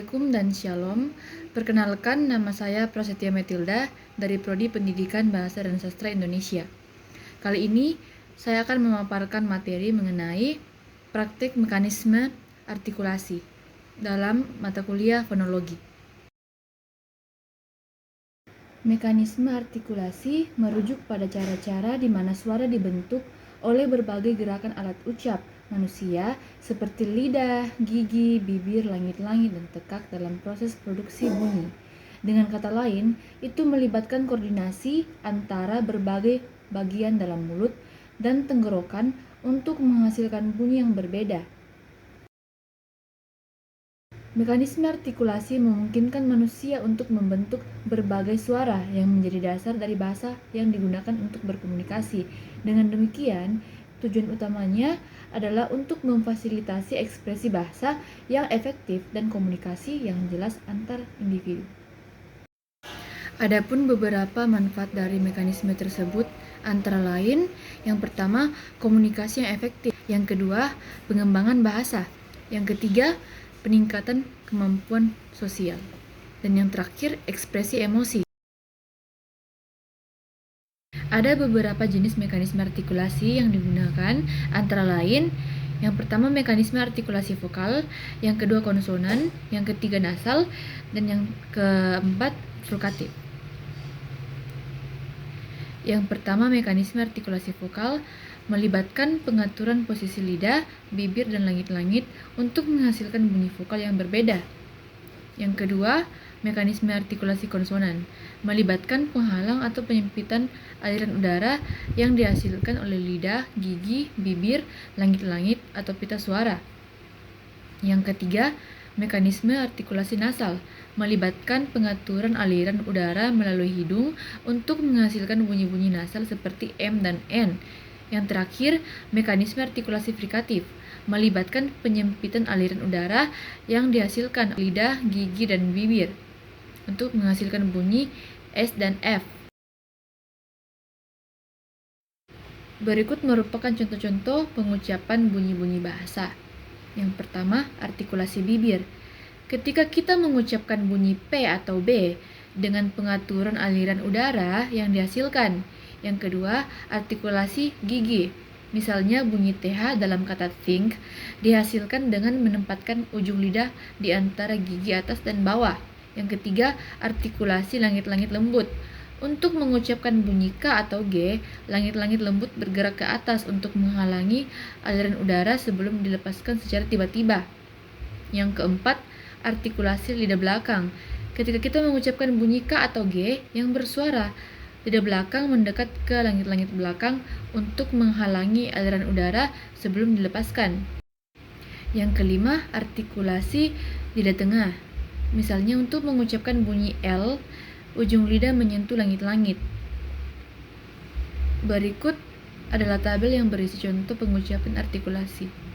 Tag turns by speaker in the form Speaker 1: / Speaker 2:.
Speaker 1: Assalamualaikum dan Shalom. Perkenalkan, nama saya Prasetya Metilda dari Prodi Pendidikan Bahasa dan Sastra Indonesia. Kali ini saya akan memaparkan materi mengenai praktik mekanisme artikulasi dalam mata kuliah fonologi. Mekanisme artikulasi merujuk pada cara-cara di mana suara dibentuk oleh berbagai gerakan alat ucap manusia seperti lidah, gigi, bibir, langit-langit, dan tekak dalam proses produksi bunyi. Dengan kata lain, itu melibatkan koordinasi antara berbagai bagian dalam mulut dan tenggorokan untuk menghasilkan bunyi yang berbeda. Mekanisme artikulasi memungkinkan manusia untuk membentuk berbagai suara yang menjadi dasar dari bahasa yang digunakan untuk berkomunikasi. Dengan demikian, tujuan utamanya adalah untuk memfasilitasi ekspresi bahasa yang efektif dan komunikasi yang jelas antar individu. Adapun beberapa manfaat dari mekanisme tersebut antara lain, yang pertama, komunikasi yang efektif. Yang kedua, pengembangan bahasa. Yang ketiga, peningkatan kemampuan sosial. Dan yang terakhir, ekspresi emosi. Ada beberapa jenis mekanisme artikulasi yang digunakan, antara lain, yang pertama mekanisme artikulasi vokal, yang kedua konsonan, yang ketiga nasal, dan yang keempat frikatif. Yang pertama mekanisme artikulasi vokal melibatkan pengaturan posisi lidah, bibir, dan langit-langit untuk menghasilkan bunyi vokal yang berbeda. Yang kedua, mekanisme artikulasi konsonan melibatkan penghalang atau penyempitan aliran udara yang dihasilkan oleh lidah, gigi, bibir, langit-langit, atau pita suara. Yang ketiga, mekanisme artikulasi nasal melibatkan pengaturan aliran udara melalui hidung untuk menghasilkan bunyi-bunyi nasal seperti M dan N. Yang terakhir, mekanisme artikulasi frikatif melibatkan penyempitan aliran udara yang dihasilkan lidah, gigi, dan bibir untuk menghasilkan bunyi S dan F. Berikut merupakan contoh-contoh pengucapan bunyi-bunyi bahasa. Yang pertama, artikulasi bibir. Ketika kita mengucapkan bunyi P atau B dengan pengaturan aliran udara yang dihasilkan. Yang kedua, artikulasi gigi. Misalnya bunyi TH dalam kata think dihasilkan dengan menempatkan ujung lidah di antara gigi atas dan bawah. Yang ketiga, artikulasi langit-langit lembut. Untuk mengucapkan bunyi K atau G, langit-langit lembut bergerak ke atas untuk menghalangi aliran udara sebelum dilepaskan secara tiba-tiba. Yang keempat, artikulasi lidah belakang. Ketika kita mengucapkan bunyi K atau G yang bersuara, lidah belakang mendekat ke langit-langit belakang untuk menghalangi aliran udara sebelum dilepaskan. Yang kelima, artikulasi lidah tengah. Misalnya untuk mengucapkan bunyi L, ujung lidah menyentuh langit-langit. Berikut adalah tabel yang berisi contoh pengucapan artikulasi.